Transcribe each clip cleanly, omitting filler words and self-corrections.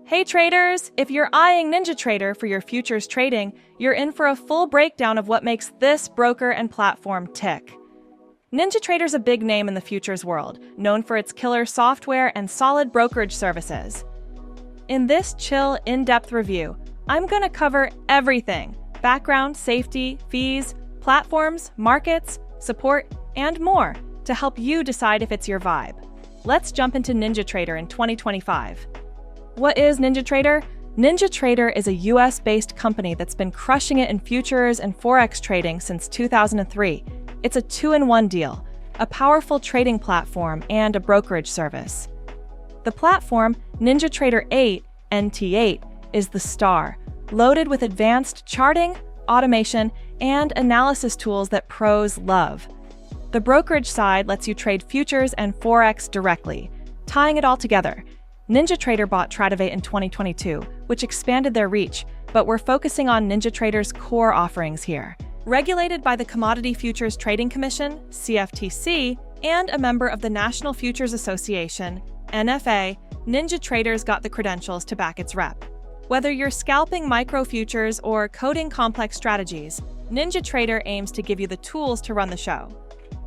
Hey traders, if you're eyeing NinjaTrader for your futures trading, you're in for a full breakdown of what makes this broker and platform tick. NinjaTrader's a big name in the futures world, known for its killer software and solid brokerage services. In this chill, in-depth review, I'm going to cover everything: background, safety, fees, platforms, markets, support, and more to help you decide if it's your vibe. Let's jump into NinjaTrader in 2025. What is NinjaTrader? NinjaTrader is a US-based company that's been crushing it in futures and forex trading since 2003. It's a two-in-one deal, a powerful trading platform and a brokerage service. The platform, NinjaTrader 8, NT8, is the star, loaded with advanced charting, automation, and analysis tools that pros love. The brokerage side lets you trade futures and forex directly, tying it all together. NinjaTrader bought Tradovate in 2022, which expanded their reach, but we're focusing on NinjaTrader's core offerings here. Regulated by the Commodity Futures Trading Commission, CFTC, and a member of the National Futures Association, NFA, NinjaTrader's got the credentials to back its rep. Whether you're scalping micro futures or coding complex strategies, NinjaTrader aims to give you the tools to run the show.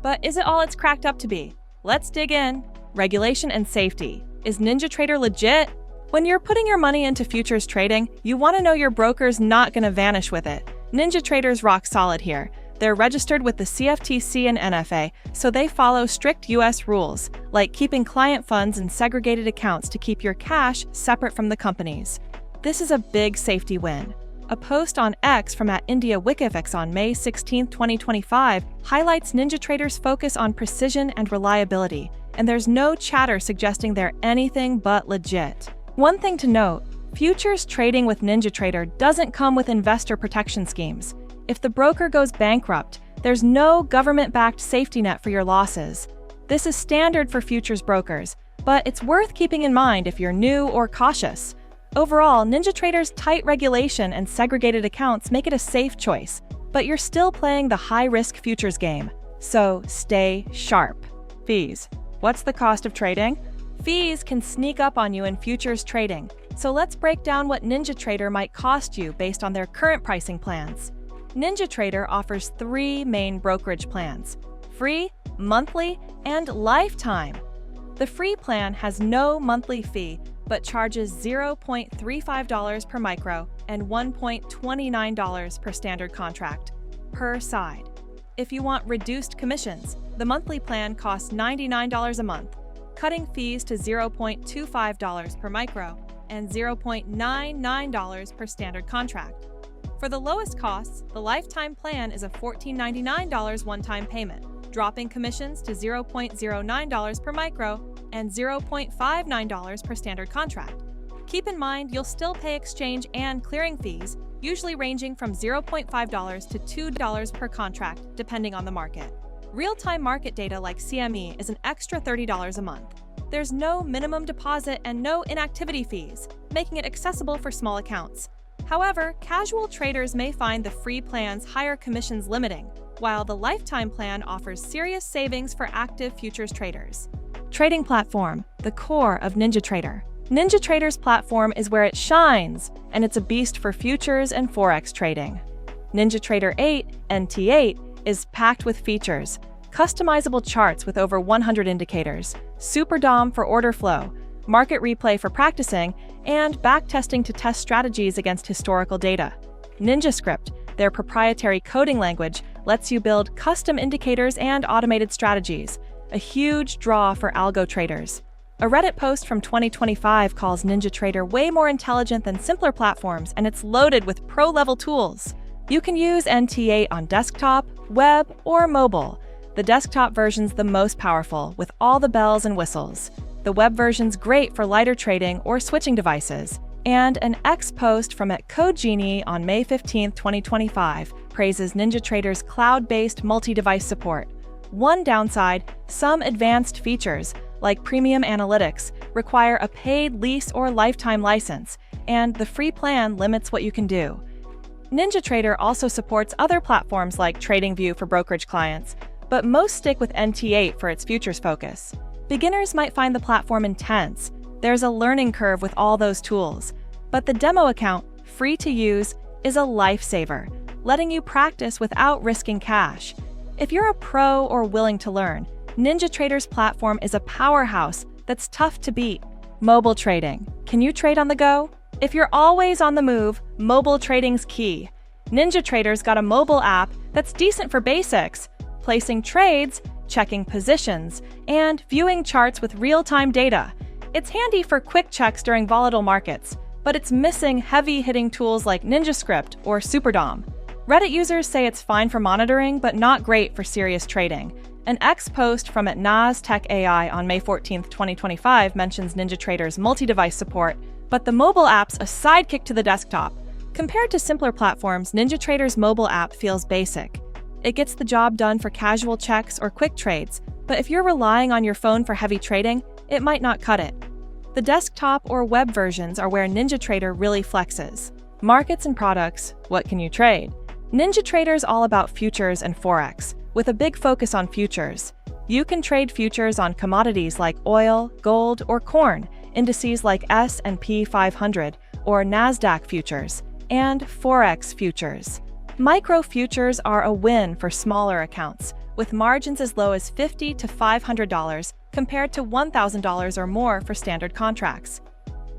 But is it all it's cracked up to be? Let's dig in. Regulation and safety. Is NinjaTrader legit? When you're putting your money into futures trading, you want to know your broker's not going to vanish with it. NinjaTrader's rock solid here. They're registered with the CFTC and NFA, so they follow strict US rules, like keeping client funds in segregated accounts to keep your cash separate from the company's. This is a big safety win. A post on X from @IndiaWikifX on May 16, 2025 highlights NinjaTrader's focus on precision and reliability, and there's no chatter suggesting they're anything but legit. One thing to note, futures trading with NinjaTrader doesn't come with investor protection schemes. If the broker goes bankrupt, there's no government-backed safety net for your losses. This is standard for futures brokers, but it's worth keeping in mind if you're new or cautious. Overall, NinjaTrader's tight regulation and segregated accounts make it a safe choice, but you're still playing the high-risk futures game, so stay sharp. Fees. What's the cost of trading? Fees can sneak up on you in futures trading, so let's break down what NinjaTrader might cost you based on their current pricing plans. NinjaTrader offers 3 main brokerage plans: free, monthly, and lifetime. The free plan has no monthly fee, but charges $0.35 per micro and $1.29 per standard contract per side. If you want reduced commissions, the monthly plan costs $99 a month, cutting fees to $0.25 per micro and $0.99 per standard contract. For the lowest costs, the lifetime plan is a $14.99 one-time payment, dropping commissions to $0.09 per micro and $0.59 per standard contract. Keep in mind you'll still pay exchange and clearing fees, usually ranging from $0.5 to $2 per contract, depending on the market. Real-time market data like CME is an extra $30 a month. There's no minimum deposit and no inactivity fees, making it accessible for small accounts. However, casual traders may find the free plan's higher commissions limiting, while the lifetime plan offers serious savings for active futures traders. Trading platform, the core of NinjaTrader. NinjaTrader's platform is where it shines, and it's a beast for futures and forex trading. NinjaTrader 8, NT8, is packed with features: customizable charts with over 100 indicators, SuperDOM for order flow, market replay for practicing, and backtesting to test strategies against historical data. NinjaScript, their proprietary coding language, lets you build custom indicators and automated strategies, a huge draw for algo traders. A Reddit post from 2025 calls NinjaTrader way more intelligent than simpler platforms, and it's loaded with pro-level tools. You can use NT8 on desktop, web, or mobile. The desktop version's the most powerful, with all the bells and whistles. The web version's great for lighter trading or switching devices. And an X post from @CodeGenie on May 15, 2025 praises NinjaTrader's cloud-based multi-device support. One downside, some advanced features, like premium analytics, require a paid lease or lifetime license, and the free plan limits what you can do. NinjaTrader also supports other platforms like TradingView for brokerage clients, but most stick with NT8 for its futures focus. Beginners might find the platform intense, There's a learning curve with all those tools, but the demo account, free to use, is a lifesaver, letting you practice without risking cash. If you're a pro or willing to learn, NinjaTrader's platform is a powerhouse that's tough to beat. Mobile trading. Can you trade on the go? If you're always on the move, mobile trading's key. NinjaTrader's got a mobile app that's decent for basics, placing trades, checking positions, and viewing charts with real-time data. It's handy for quick checks during volatile markets, but it's missing heavy-hitting tools like NinjaScript or SuperDOM. Reddit users say it's fine for monitoring, but not great for serious trading. An ex-post from @NAS Tech AI on May 14, 2025 mentions NinjaTrader's multi-device support, but the mobile app's a sidekick to the desktop. Compared to simpler platforms, NinjaTrader's mobile app feels basic. It gets the job done for casual checks or quick trades, but if you're relying on your phone for heavy trading, it might not cut it. The desktop or web versions are where NinjaTrader really flexes. Markets and products, what can you trade? NinjaTrader's all about futures and forex, with a big focus on futures. You can trade futures on commodities like oil, gold, or corn, indices like S&P 500 or NASDAQ futures, and forex futures. Micro futures are a win for smaller accounts, with margins as low as $50 to $500 compared to $1,000 or more for standard contracts.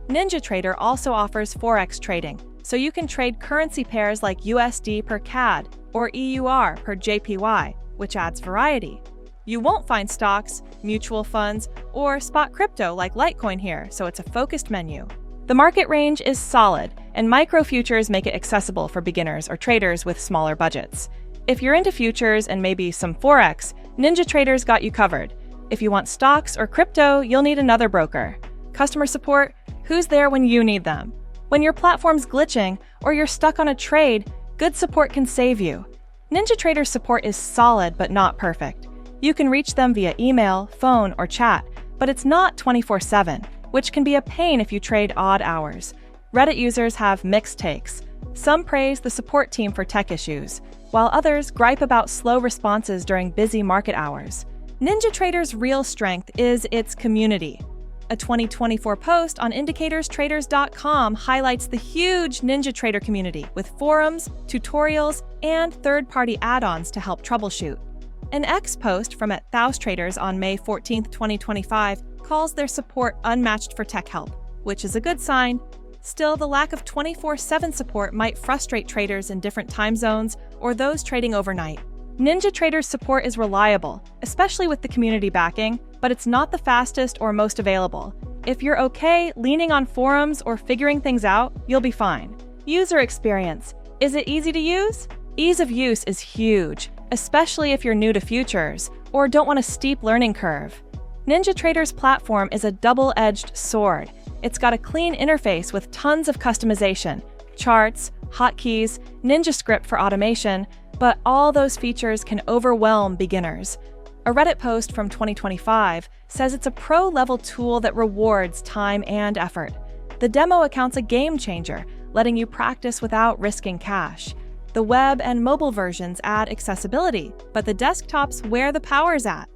NinjaTrader also offers forex trading, so you can trade currency pairs like USD per CAD or EUR per JPY, which adds variety. You won't find stocks, mutual funds, or spot crypto like Litecoin here, so it's a focused menu. The market range is solid, and micro futures make it accessible for beginners or traders with smaller budgets. If you're into futures and maybe some forex, NinjaTrader's got you covered. If you want stocks or crypto, you'll need another broker. Customer support, who's there when you need them? When your platform's glitching or you're stuck on a trade, good support can save you. NinjaTrader's support is solid but not perfect. You can reach them via email, phone, or chat, but it's not 24/7, which can be a pain if you trade odd hours. Reddit users have mixed takes. Some praise the support team for tech issues, while others gripe about slow responses during busy market hours. NinjaTrader's real strength is its community. A 2024 post on IndicatorsTraders.com highlights the huge NinjaTrader community with forums, tutorials, and third-party add-ons to help troubleshoot. An ex-post from @ThousTraders on May 14, 2025 calls their support unmatched for tech help, which is a good sign. Still, the lack of 24/7 support might frustrate traders in different time zones or those trading overnight. NinjaTrader's support is reliable, especially with the community backing, but it's not the fastest or most available. If you're okay leaning on forums or figuring things out, you'll be fine. User experience. Is it easy to use? Ease of use is huge, especially if you're new to futures or don't want a steep learning curve. NinjaTrader's platform is a double-edged sword. It's got a clean interface with tons of customization, charts, hotkeys, NinjaScript for automation, but all those features can overwhelm beginners. A Reddit post from 2025 says it's a pro-level tool that rewards time and effort. The demo account's a game changer, letting you practice without risking cash. The web and mobile versions add accessibility, but the desktop's where the power's at.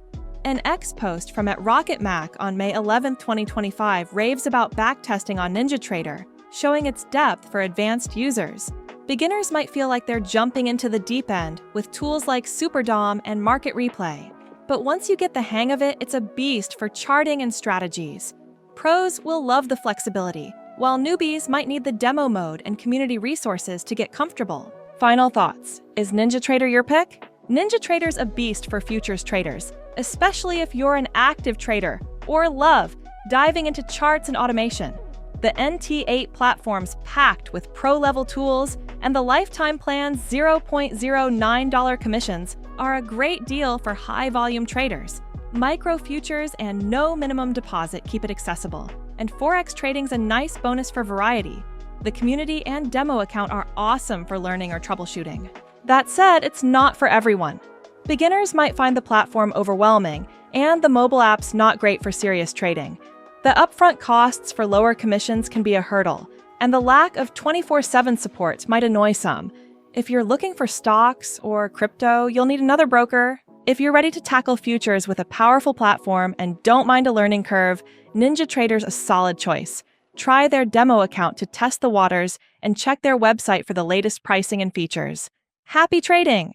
An ex-post from @RocketMac on May 11, 2025 raves about backtesting on NinjaTrader, showing its depth for advanced users. Beginners might feel like they're jumping into the deep end with tools like SuperDOM and Market Replay. But once you get the hang of it, it's a beast for charting and strategies. Pros will love the flexibility, while newbies might need the demo mode and community resources to get comfortable. Final thoughts. Is NinjaTrader your pick? NinjaTrader's a beast for futures traders, especially if you're an active trader or love diving into charts and automation. The NT8 platform's packed with pro-level tools, and the lifetime plan's $0.09 commissions are a great deal for high-volume traders. Micro futures and no minimum deposit keep it accessible, and Forex trading's a nice bonus for variety. The community and demo account are awesome for learning or troubleshooting. That said, it's not for everyone. Beginners might find the platform overwhelming, and the mobile app's not great for serious trading. The upfront costs for lower commissions can be a hurdle, and the lack of 24/7 support might annoy some. If you're looking for stocks or crypto, you'll need another broker. If you're ready to tackle futures with a powerful platform and don't mind a learning curve, NinjaTrader's a solid choice. Try their demo account to test the waters and check their website for the latest pricing and features. Happy trading!